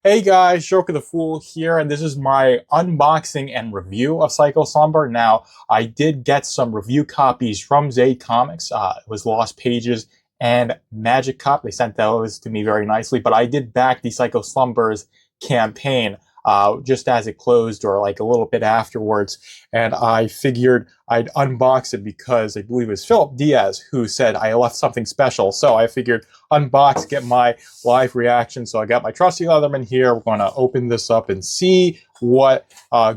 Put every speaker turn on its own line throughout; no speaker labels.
Hey guys, Joker the Fool here, and this is my unboxing and review of Slumber. Now, I did get some review copies from Zaid Comics. It was Lost Pages and Magic Cup. They sent those to me very nicely, but I did back the Slumber's campaign just as it closed or like a little bit afterwards, and I figured I'd unbox it because I believe it was Philip Diaz who said I left something special, so I figured unbox, get my live reaction. So I got my trusty Leatherman here. We're going to open this up and see what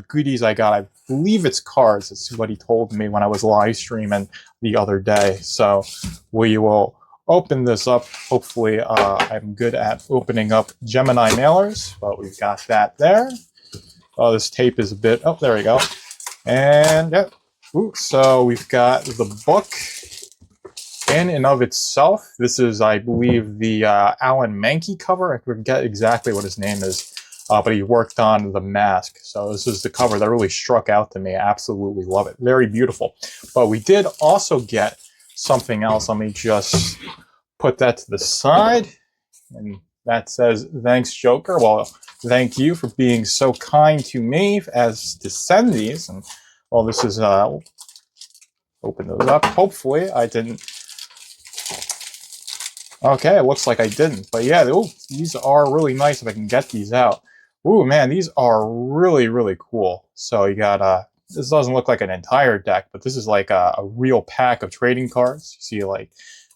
goodies I got. I believe it's cards. It's what he told me when I was live streaming the other day. So we will open this up. Hopefully I'm good at opening up Gemini mailers, but we've got that there. Oh, this tape is a bit, oh, there we go. And yeah, ooh, so we've got the book in and of itself. This is, I believe, the Alan Mankey cover. I forget exactly what his name is, but he worked on The Mask. So this is the cover that really struck out to me. I absolutely love it. Very beautiful. But we did also get something else. Let me just put that to the side. And that says, thanks, Joker. Well, thank you for being so kind to me as to send these. And well, this is, open those up. Hopefully I didn't. Okay, it looks like I didn't. But yeah, ooh, these are really nice if I can get these out. Ooh, man, these are really, really cool. So you got, this doesn't look like an entire deck, but this is like a real pack of trading cards. You see like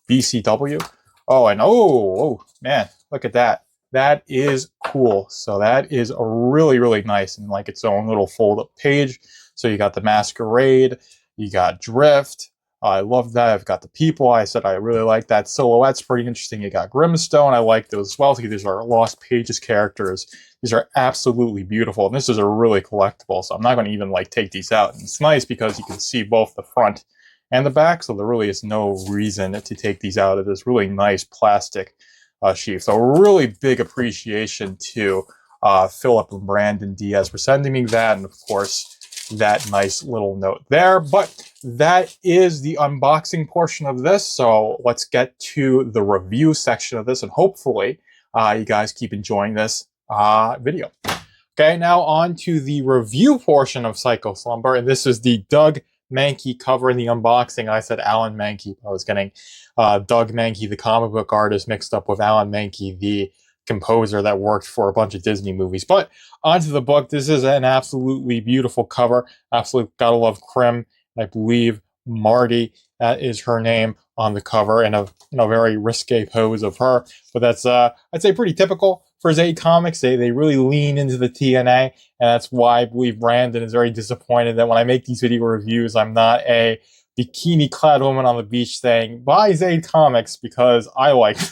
BCW. Oh, and oh, man, look at that. That is cool. So that is a really, really nice and like its own little fold-up page. So you got the Masquerade, you got Drift. I love that. I've got the people. I said I really like that. Silhouette's pretty interesting. You got Grimstone. I like those as well. These are Lost Pages characters. These are absolutely beautiful. And this is a really collectible, so I'm not going to even like take these out. And it's nice because you can see both the front and the back, so there really is no reason to take these out of this really nice plastic sheath. So really big appreciation to Philip and Brandon Diaz for sending me that, and of course that nice little note there. But that is the unboxing portion of this, so let's get to the review section of this, and hopefully you guys keep enjoying this video. Okay, now on to the review portion of Slumber, and this is the Doug Mankey cover in the unboxing. I said Alan Mankey. I was getting Doug Mankey, the comic book artist, mixed up with Alan Mankey, the composer that worked for a bunch of Disney movies. But onto the book. This is an absolutely beautiful cover. Absolutely gotta love Krim. I believe Marty, that is her name on the cover, and a very risque pose of her. But that's I'd say pretty typical for Zaid Comics. They really lean into the TNA, and that's why I believe Brandon is very disappointed that when I make these video reviews, I'm not a bikini-clad woman on the beach saying, buy Zaid Comics, because I like them.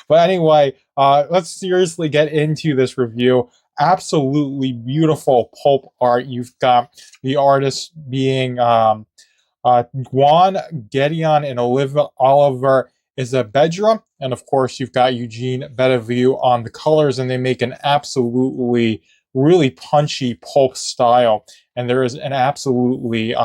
But anyway, let's seriously get into this review. Absolutely beautiful pulp art. You've got the artists being Juan Gedeon and Oliver Isabedra. And of course, you've got Eugene Bedeview on the colors, and they make an absolutely really punchy pulp style. And there is an absolutely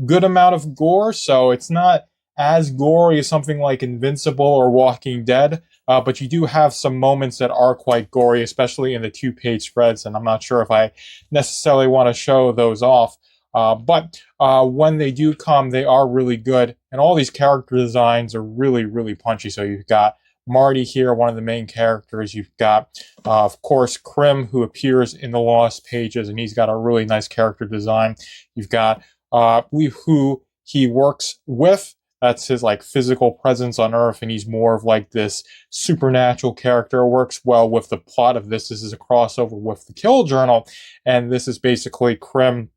good amount of gore, so it's not as gory as something like Invincible or Walking Dead, but you do have some moments that are quite gory, especially in the two-page spreads, and I'm not sure if I necessarily want to show those off. But when they do come, they are really good, and all these character designs are really, really punchy. So you've got Marty here, one of the main characters. You've got, of course, Krim, who appears in the Lost Pages, and he's got a really nice character design. You've got, I believe, who he works with. That's his like physical presence on Earth, and he's more of like this supernatural character. Works well with the plot of this. This is a crossover with the Kill Journal, and this is basically Krim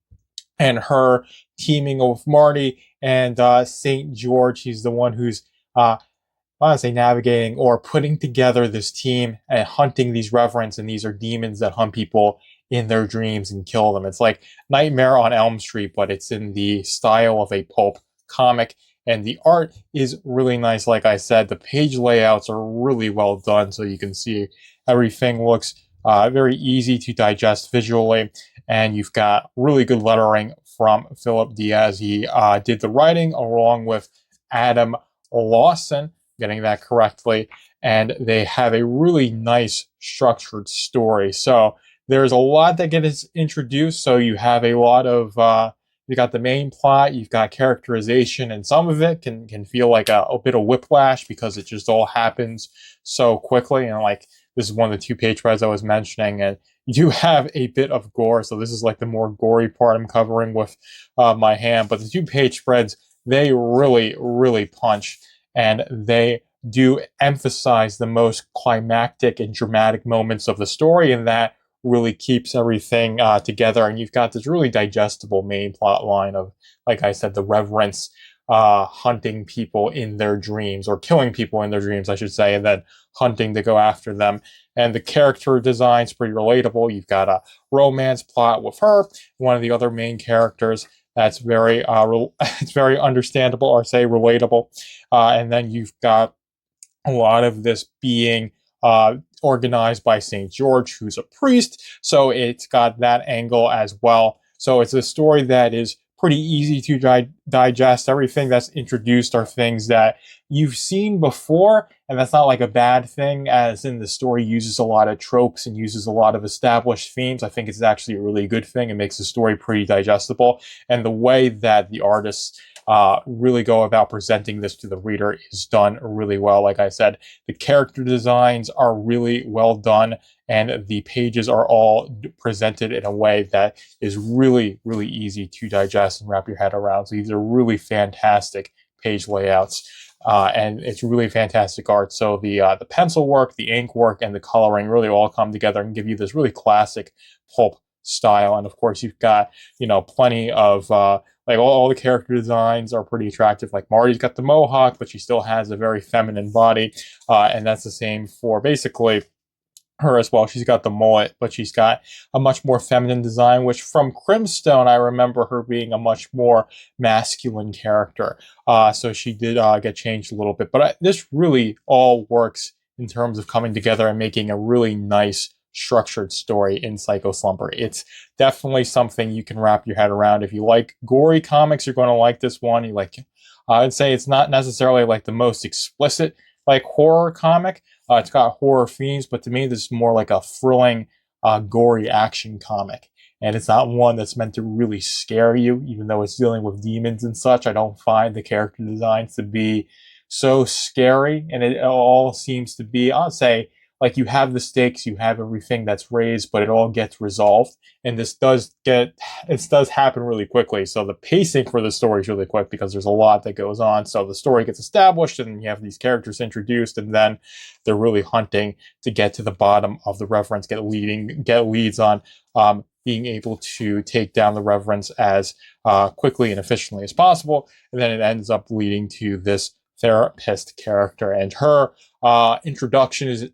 and her teaming with Marty and St. George. He's the one who's, I want to say, navigating or putting together this team and hunting these revenants, and these are demons that hunt people in their dreams and kill them. It's like Nightmare on Elm Street, but it's in the style of a pulp comic. And the art is really nice. Like I said, the page layouts are really well done, so you can see everything looks very easy to digest visually. And you've got really good lettering from Philip Diaz. He did the writing along with Adam Lawson, getting that correctly. and they have a really nice structured story. So there's a lot that gets introduced. So you have a lot of you got the main plot, you've got characterization, and some of it can feel like a bit of whiplash because it just all happens so quickly. And like this is one of the 2 page spreads I was mentioning, and you do have a bit of gore. So this is like the more gory part I'm covering with my hand. But the 2 page spreads, they really punch, and they do emphasize the most climactic and dramatic moments of the story, and that really keeps everything together. And you've got this really digestible main plot line of, like I said, the reverence hunting people in their dreams, or killing people in their dreams, I should say, and then hunting to go after them. And the character design's pretty relatable. You've got a romance plot with her, one of the other main characters. That's very it's very understandable, or say relatable. And then you've got a lot of this being organized by St. George, who's a priest. So it's got that angle as well. So it's a story that is pretty easy to digest. Everything that's introduced are things that you've seen before, and that's not like a bad thing, as in the story uses a lot of tropes and uses a lot of established themes. I think it's actually a really good thing. It makes the story pretty digestible, and the way that the artists really go about presenting this to the reader is done really well. Like I said, the character designs are really well done, and the pages are all presented in a way that is really easy to digest and wrap your head around. So these are really fantastic page layouts. And it's really fantastic art. So the pencil work, the ink work, and the coloring really all come together and give you this really classic pulp style. And of course, you've got, plenty of like all the character designs are pretty attractive. Like Marty's got the mohawk, but she still has a very feminine body, and that's the same for basically her as well. She's got the mullet, but she's got a much more feminine design, which from Crimstone, I remember her being a much more masculine character. So she did get changed a little bit, but this really all works in terms of coming together and making a really nice structured story in Psycho Slumber. It's definitely something you can wrap your head around. If you like gory comics, you're going to like this one. I'd say it's not necessarily like the most explicit like horror comic. It's got horror themes, but to me, this is more like a thrilling, gory action comic. And it's not one that's meant to really scare you, even though it's dealing with demons and such. I don't find the character designs to be so scary, and it all seems to be, I'll say, like you have the stakes, you have everything that's raised, but it all gets resolved. And this does happen really quickly. So the pacing for the story is really quick because there's a lot that goes on. So the story gets established, and you have these characters introduced, and then they're really hunting to get to the bottom of the reverence, get leads on being able to take down the reverence as quickly and efficiently as possible. And then it ends up leading to this therapist character, and her introduction is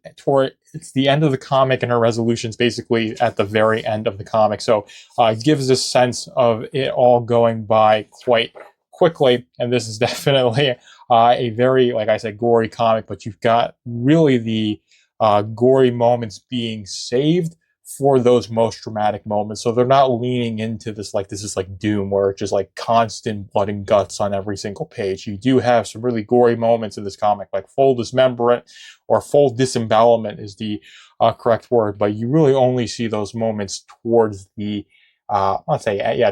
it's the end of the comic, and her resolution's basically at the very end of the comic. So it gives a sense of it all going by quite quickly, and this is definitely a very, like I said, gory comic, but you've got really the gory moments being saved for those most dramatic moments. So they're not leaning into this is like Doom, where it's just like constant blood and guts on every single page. You do have some really gory moments in this comic, like full dismemberment or full disembowelment is the correct word, but you really only see those moments towards the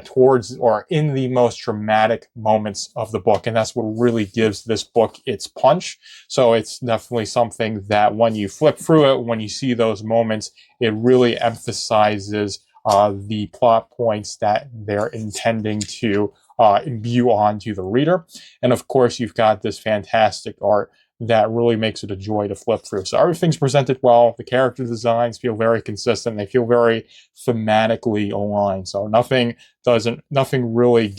towards or in the most dramatic moments of the book. And that's what really gives this book its punch. So it's definitely something that when you flip through it, when you see those moments, it really emphasizes the plot points that they're intending to imbue onto the reader. And of course, you've got this fantastic art that really makes it a joy to flip through. So everything's presented well. The character designs feel very consistent. They feel very thematically aligned. So nothing really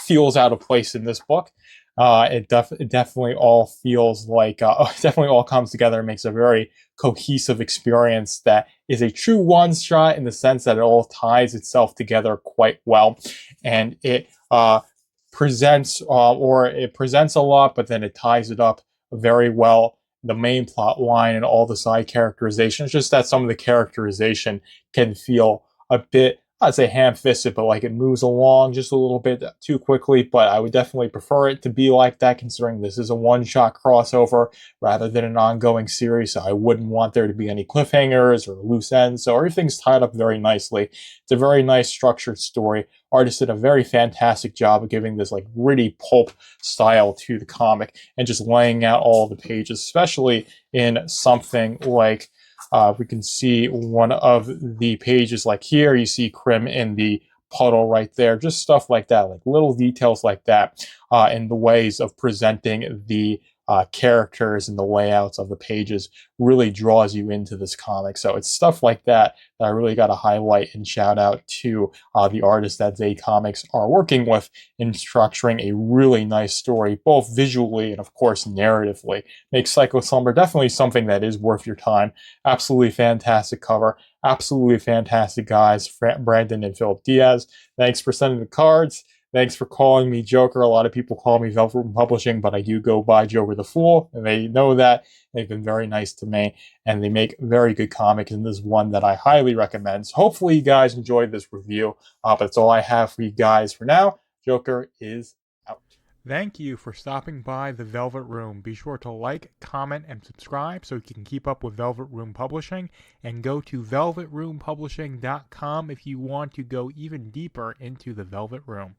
feels out of place in this book. It definitely all feels like, definitely all comes together and makes a very cohesive experience that is a true one-shot in the sense that it all ties itself together quite well. And it presents a lot, but then it ties it up very well. The main plot line and all the side characterization. It's just that some of the characterization can feel a bit I'd say ham-fisted, but like it moves along just a little bit too quickly. But I would definitely prefer it to be like that, considering this is a one-shot crossover rather than an ongoing series. So I wouldn't want there to be any cliffhangers or loose ends. So everything's tied up very nicely. It's a very nice structured story. Artist did a very fantastic job of giving this like gritty pulp style to the comic and just laying out all the pages, especially in something like we can see one of the pages like here, you see Krim in the puddle right there, just stuff like that, like little details like that in the ways of presenting the characters and the layouts of the pages really draws you into this comic. So it's stuff like that that I really got to highlight and shout out to the artists that Zaid Comics are working with in structuring a really nice story, both visually and of course narratively. Makes Psycho Slumber definitely something that is worth your time. Absolutely fantastic cover. Absolutely fantastic guys, Brandon and Philip Diaz. Thanks for sending the cards. Thanks for calling me Joker. A lot of people call me Velvet Room Publishing, but I do go by Joker the Fool, and they know that. They've been very nice to me, and they make very good comics, and this is one that I highly recommend. So hopefully you guys enjoyed this review, but that's all I have for you guys for now. Joker is out. Thank you for stopping by the Velvet Room. Be sure to like, comment, and subscribe so you can keep up with Velvet Room Publishing, and go to velvetroompublishing.com if you want to go even deeper into the Velvet Room.